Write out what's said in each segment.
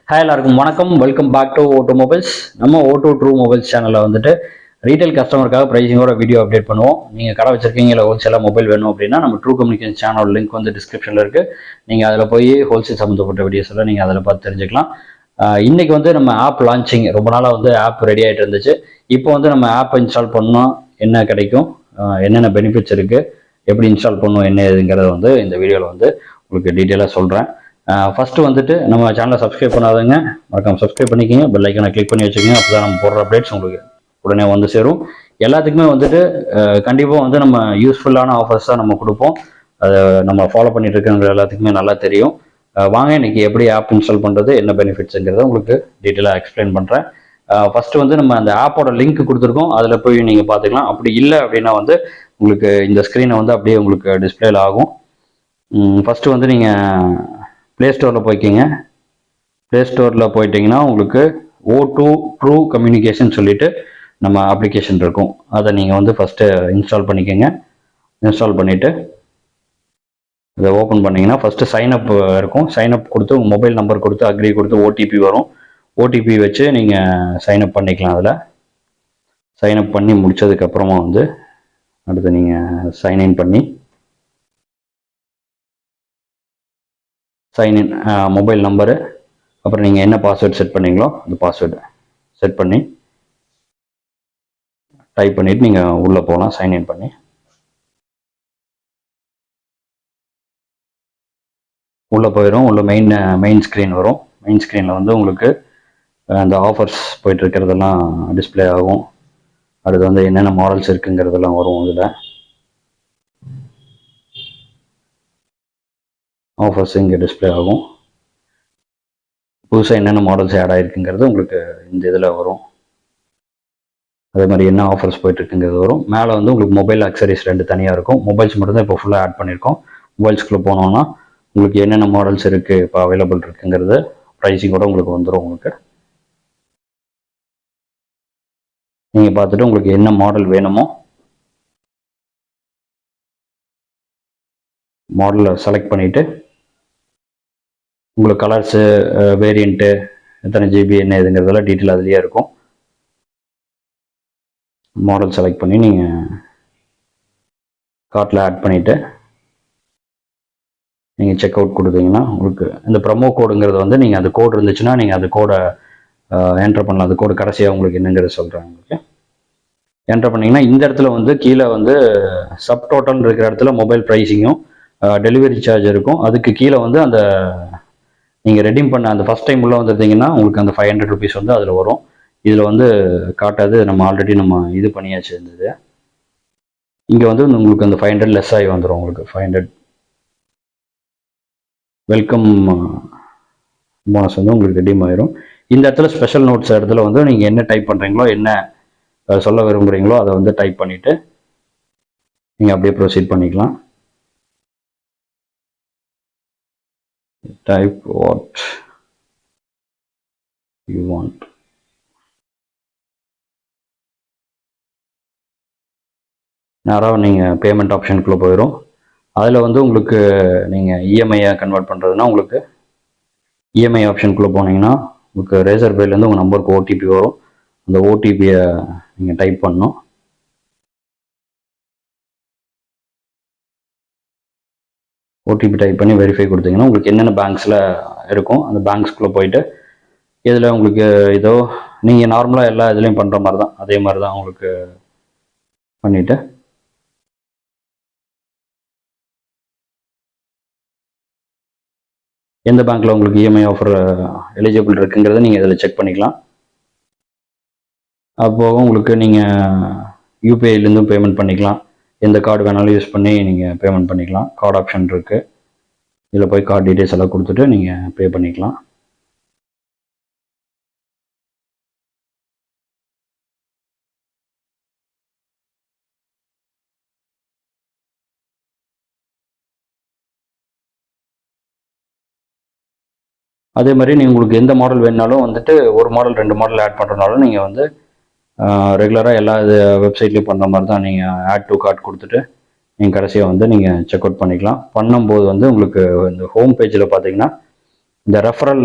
Hi எல்லாருக்கும் வணக்கம். Welcome back to auto mobiles. நம்ம ஓட்டோ ட்ரூ மொபைல்ஸ் சேனலில் வந்துட்டு ரீட்டைல் கஸ்டமருக்காக ப்ரைஸிங்கோட வீடியோ அப்டேட் பண்ணுவோம். நீங்கள் கடை வச்சிருக்கீங்க இல்லை ஹோல்சேலாக மொபைல் வேணும் அப்படின்னா நம்ம ட்ரூ கம்யூனிகேஷன் சேனல் லிங்க் வந்து டிஸ்கிரிப்ஷனில் இருக்குது. நீங்கள் அதில் போய் ஹோல்சேல் சம்மந்தப்பட்ட வீடியோஸ் எல்லாம் நீங்கள் அதில் பார்த்து தெரிஞ்சுக்கலாம். இன்றைக்கி வந்து நம்ம ஆப் லான்ச்சிங் ரொம்ப நாளாக வந்து ஆப் ரெடி ஆகிட்டு இருந்துச்சு. இப்போ வந்து நம்ம ஆப் இன்ஸ்டால் பண்ணோம், என்ன கிடைக்கும், என்னென்ன பெனிஃபிட்ஸ் இருக்குது, எப்படி இன்ஸ்டால் பண்ணணும், என்ன ஏதுங்கிறத வந்து இந்த வீடியோவில் வந்து உங்களுக்கு டீட்டெயிலாக சொல்கிறேன். ஃபஸ்ட்டு வந்துட்டு நம்ம சேனலை சப்ஸ்கிரைப் பண்ணாதவங்க மறக்காம சப்ஸ்கிரைப் பண்ணிக்கோங்க. பெல் ஐக்கனை கிளிக் பண்ணி வச்சுக்கோங்க. அப்போ தான் நம்ம போடுற அப்டேட்ஸ் உங்களுக்கு உடனே வந்து சேரும். எல்லாத்துக்குமே வந்துட்டு கண்டிப்பாக வந்து நம்ம யூஸ்ஃபுல்லான ஆஃபர்ஸ் தான் நம்ம கொடுப்போம். அதை நம்ம ஃபாலோ பண்ணிட்டு இருக்கிறவங்க எல்லாத்துக்குமே நல்லா தெரியும். வாங்க இன்னைக்கு எப்படி ஆப் இன்ஸ்டால் பண்ணுறது, என்ன பெனிஃபிட்ஸுங்கிறத உங்களுக்கு டீட்டெயிலாக எக்ஸ்பிளைன் பண்ணுறேன். ஃபஸ்ட்டு வந்து நம்ம அந்த ஆப்போட லிங்க் கொடுத்துருக்கோம், அதில் போய் நீங்கள் பார்த்துக்கலாம். அப்படி இல்லை அப்படின்னா வந்து உங்களுக்கு இந்த ஸ்க்ரீனை வந்து அப்படியே உங்களுக்கு டிஸ்பிளேல ஆகும். ஃபஸ்ட்டு வந்து நீங்கள் ப்ளே ஸ்டோரில் போய்க்கிங்க. ப்ளே ஸ்டோரில் போயிட்டிங்கன்னா உங்களுக்கு O2 ட்ரூ கம்யூனிகேஷன் சொல்லிட்டு நம்ம அப்ளிகேஷன் இருக்கும். அதை நீங்கள் வந்து ஃபஸ்ட்டு இன்ஸ்டால் பண்ணிக்கோங்க. இன்ஸ்டால் பண்ணிவிட்டு இதை ஓப்பன் பண்ணிங்கன்னா ஃபஸ்ட்டு சைனப் இருக்கும். சைனப் கொடுத்து உங்கள் மொபைல் நம்பர் கொடுத்து அக்ரி கொடுத்து ஓடிபி வரும். ஓடிபி வச்சு நீங்கள் சைனப் பண்ணிக்கலாம். அதில் சைனப் பண்ணி முடித்ததுக்கப்புறமா வந்து அடுத்து நீங்கள் சைன்இன் பண்ணி சைன்இன் மொபைல் நம்பரு, அப்புறம் நீங்கள் என்ன பாஸ்வேர்டு செட் பண்ணீங்களோ அந்த பாஸ்வேர்டு செட் பண்ணி டைப் பண்ணிவிட்டு நீங்கள் உள்ளே போகலாம். சைன்இன் பண்ணி உள்ளே போயிடும். உள்ள மெயின் ஸ்க்ரீன் வரும். மெயின் ஸ்க்ரீனில் வந்து உங்களுக்கு அந்த ஆஃபர்ஸ் போயிட்டு இருக்கிறதெல்லாம் டிஸ்பிளே ஆகும். அடுத்து வந்து என்னென்ன மாடல்ஸ் இருக்குங்கிறதெல்லாம் வரும். இதில் ஆஃபர்ஸ் இங்கே டிஸ்பிளே ஆகும். புதுசாக என்னென்ன மாடல்ஸ் ஆட் ஆகிருக்குங்கிறது உங்களுக்கு இந்த இதில் வரும். அதே மாதிரி என்ன ஆஃபர்ஸ் போயிட்டுருக்குங்கிறது வரும். மேலே வந்து உங்களுக்கு மொபைல் அக்சரிஸ் 2 தனியாக இருக்கும். மொபைல்ஸ் மட்டும் தான் இப்போ ஃபுல்லாக ஆட் பண்ணியிருக்கோம். மொபைல்ஸ்குள்ளே போனோம்னா உங்களுக்கு என்னென்ன மாடல்ஸ் இருக்குது, இப்போ அவைலபிள் இருக்குங்கிறது ப்ரைஸிங்கோட உங்களுக்கு வந்துடும். உங்களுக்கு நீங்கள் பார்த்துட்டு உங்களுக்கு என்ன மாடல் வேணுமோ மாடலை செலக்ட் பண்ணிவிட்டு உங்களுக்கு கலர்ஸு, வேரியண்ட்டு, எத்தனை ஜிபி என்ன இதுங்கிறதெல்லாம் டீட்டெயில் அதுலேயே இருக்கும். மாடல் செலக்ட் பண்ணி நீங்கள் கார்ட்டில் ஆட் பண்ணிவிட்டு நீங்கள் செக் அவுட் கொடுத்தீங்கன்னா உங்களுக்கு இந்த ப்ரமோ கோடுங்கிறது வந்து நீங்கள் அந்த கோடு இருந்துச்சுன்னா நீங்கள் அந்த கோடை என்டர் பண்ணலாம். அந்த கோடு கடைசியாக உங்களுக்கு என்னங்கிறது சொல்கிறேன். உங்களுக்கு என்டர் பண்ணிங்கன்னா இந்த இடத்துல வந்து கீழே வந்து சப் டோட்டல் இருக்கிற இடத்துல மொபைல் ப்ரைஸிங்கும் டெலிவரி சார்ஜ் இருக்கும். அதுக்கு கீழே வந்து அந்த நீங்கள் ரெடீம் பண்ண அந்த ஃபஸ்ட் டைம் உள்ளே வந்துருந்தீங்கன்னா உங்களுக்கு அந்த 500 ருபீஸ் வந்து அதில் வரும். இதில் வந்து காட்டாது, நம்ம ஆல்ரெடி நம்ம இது பண்ணியாச்சு இருந்தது. இங்கே வந்து உங்களுக்கு அந்த 500 லெஸ் ஆகி வந்துடும். உங்களுக்கு 500 வெல்கம் போனஸ் வந்து உங்களுக்கு ரெடீம் ஆயிரும். இந்த இடத்துல ஸ்பெஷல் நோட்ஸ் இடத்துல வந்து நீங்கள் என்ன டைப் பண்ணுறீங்களோ, என்ன சொல்ல விரும்புகிறீங்களோ அதை வந்து டைப் பண்ணிவிட்டு நீங்கள் அப்படியே ப்ரொசீட் பண்ணிக்கலாம். Type what you want. நேராக நீங்கள் பேமெண்ட் ஆப்ஷனுக்குள்ளே போயிடும். அதில் வந்து உங்களுக்கு நீங்கள் இஎம்ஐயை கன்வெர்ட் பண்ணுறதுனா உங்களுக்கு இஎம்ஐ ஆப்ஷனுக்குள்ளே போனீங்கன்னா உங்களுக்கு ரேசர் பேலேருந்து உங்கள் நம்பருக்கு ஓடிபி வரும். அந்த ஓடிபியை நீங்கள் டைப் பண்ணணும். ஓடிபி டைப் பண்ணி வெரிஃபை கொடுத்தீங்கன்னா உங்களுக்கு என்னென்ன பேங்க்ஸில் இருக்கும் அந்த பேங்க்ஸ்குள்ளே போயிட்டு இதில் உங்களுக்கு இதோ நீங்கள் நார்மலாக எல்லா இதுலேயும் பண்ணுற மாதிரி தான், அதே மாதிரி தான் உங்களுக்கு பண்ணிவிட்டு எந்த பேங்க்கில் உங்களுக்கு இஎம்ஐ ஆஃபர் எலிஜிபிள் இருக்குங்கிறத நீங்கள் இதில் செக் பண்ணிக்கலாம். அப்போது உங்களுக்கு நீங்கள் யூபிஐலேருந்தும் பேமெண்ட் பண்ணிக்கலாம். எந்த கார்டு வேணாலும் யூஸ் பண்ணி நீங்கள் பேமெண்ட் பண்ணிக்கலாம். கார்டு ஆப்ஷன் இருக்குது. இதில் போய் கார்டு டீட்டெயில்ஸ் எல்லாம் கொடுத்துட்டு நீங்கள் பே பண்ணிக்கலாம். அதே மாதிரி நீங்கள் உங்களுக்கு எந்த மாடல் வேணுனாலும் வந்துட்டு ஒரு மாடல் 2 மாடல் ஆட் பண்ணுறதுனாலும் நீங்கள் வந்து ரெகுலராக எல்லா இது வெப்சைட்லேயும் பண்ணுற மாதிரி தான். நீங்கள் ஆட் டு கார்ட் கொடுத்துட்டு நீங்கள் கடைசியாக வந்து நீங்கள் செக் அவுட் பண்ணிக்கலாம். பண்ணும்போது வந்து உங்களுக்கு இந்த ஹோம் பேஜில் பார்த்தீங்கன்னா இந்த ரெஃபரல்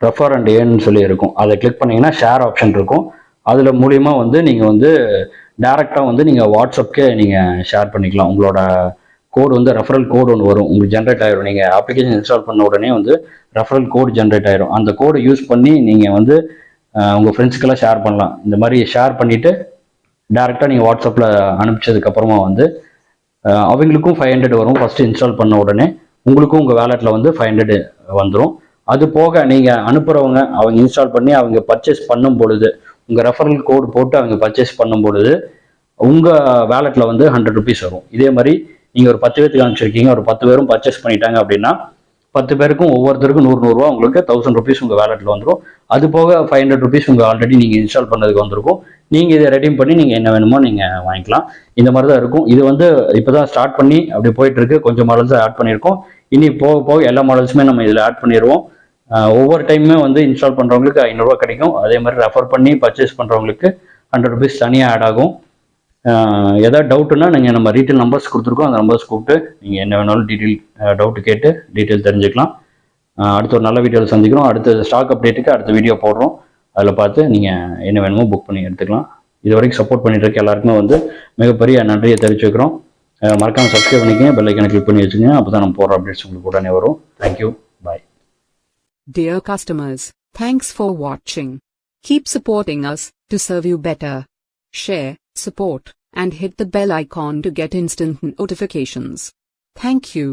ரெஃபர் அண்ட் ஏர்ன்னு சொல்லி இருக்கும். அதை கிளிக் பண்ணிங்கன்னா ஷேர் ஆப்ஷன் இருக்கும். அதில் மூலியமாக வந்து நீங்கள் வந்து டேரெக்டாக வந்து நீங்கள் வாட்ஸ்அப்கே நீங்கள் ஷேர் பண்ணிக்கலாம். உங்களோட கோடு வந்து ரெஃபரல் கோடு ஒன்று வரும், உங்களுக்கு ஜென்ரேட் ஆயிரும். நீங்கள் அப்ளிகேஷன் இன்ஸ்டால் பண்ண உடனே வந்து ரெஃபரல் கோடு ஜென்ரேட் ஆயிரும். அந்த கோடை யூஸ் பண்ணி நீங்கள் வந்து உங்கள் ஃப்ரெண்ட்ஸ்க்கெல்லாம் ஷேர் பண்ணலாம். இந்த மாதிரி ஷேர் பண்ணிவிட்டு டேரெக்டாக நீங்கள் வாட்ஸ்அப்பில் அனுப்பிச்சதுக்கப்புறமா வந்து அவங்களுக்கும் 500 வரும் ஃபஸ்ட்டு இன்ஸ்டால் பண்ண உடனே. உங்களுக்கும் உங்கள் வேலெட்டில் வந்து 500 வந்துடும். அது போக நீங்கள் அனுப்புகிறவங்க அவங்க இன்ஸ்டால் பண்ணி அவங்க பர்ச்சேஸ் பண்ணும் பொழுது, உங்கள் ரெஃபரல் கோடு போட்டு அவங்க பர்ச்சேஸ் பண்ணும் பொழுது உங்கள் வேலெட்டில் வந்து 100 ருபீஸ் வரும். இதே மாதிரி நீங்கள் ஒரு 10 பேருக்கு அனுப்பிச்சிருக்கீங்க, ஒரு 10 பேரும் பர்ச்சேஸ் பண்ணிட்டாங்க அப்படின்னா 10 பேருக்கும் ஒவ்வொருத்தருக்கும் 100 ரூபா, உங்களுக்கு 1000 ருபீஸ் உங்கள் வேலெட்டில் வந்துடும். அது போக 500 ருபீஸ் உங்கள் ஆல்ரெடி நீங்கள் இன்ஸ்டால் பண்ணதுக்கு வந்திருக்கும். நீங்கள் இதை ரெடீம் பண்ணி நீங்கள் என்ன வேணுமோ நீங்கள் வாங்கிக்கலாம். இந்த மாதிரி தான் இருக்கும். இது வந்து இப்போ தான் ஸ்டார்ட் பண்ணி அப்படி போயிட்டு இருக்கு. கொஞ்சம் மாடல்ஸ் ஆட் பண்ணியிருக்கோம். இனி போக போக எல்லா மாடல்ஸுமே நம்ம இதில் ஆட் பண்ணிடுவோம். ஒவ்வொரு டைமுமே வந்து இன்ஸ்டால் பண்ணுறவங்களுக்கு 500 ரூபா கிடைக்கும். அதே மாதிரி ரெஃபர் பண்ணி பர்ச்சேஸ் பண்ணுறவங்களுக்கு 100 ருபீஸ் தனியாக ஆட் ஆகும். ஏதாவது டவுட்டுன்னா நீங்கள் நம்ம ரீட்டைல் நம்பர்ஸ் கொடுத்துருக்கோம், அந்த நம்பர்ஸ் கூப்பிட்டு நீங்கள் என்ன வேணாலும் டவுட்டு கேட்டு டீட்டெயில் தெரிஞ்சுக்கலாம். அடுத்த ஒரு நல்ல வீடியோவில் சந்திக்கிறோம். அடுத்த ஸ்டாக் அப்டேட்டுக்கு அடுத்த வீடியோ போடுறோம். அதில் பார்த்து நீங்கள் என்ன வேணுமோ புக் பண்ணி எடுத்துக்கலாம். இது வரைக்கும் சப்போர்ட் பண்ணிட்டு இருக்க எல்லாருக்குமே வந்து மிகப்பெரிய நன்றியை தெரிவிச்சுக்கிறோம். மறக்காமல் சப்ஸ்கிரைப் பண்ணிக்கங்க, பெல் ஐக்கனை கிளிக் பண்ணி வச்சுக்கோங்க. அப்போ தான் நம்ம போடுற அப்டேட்ஸ் உங்களுக்கு உடனே வரும். Thank you, bye. Dear customers, thanks for watching. Keep supporting us to serve you better. Share, support, and hit the bell icon to get instant notifications. Thank you.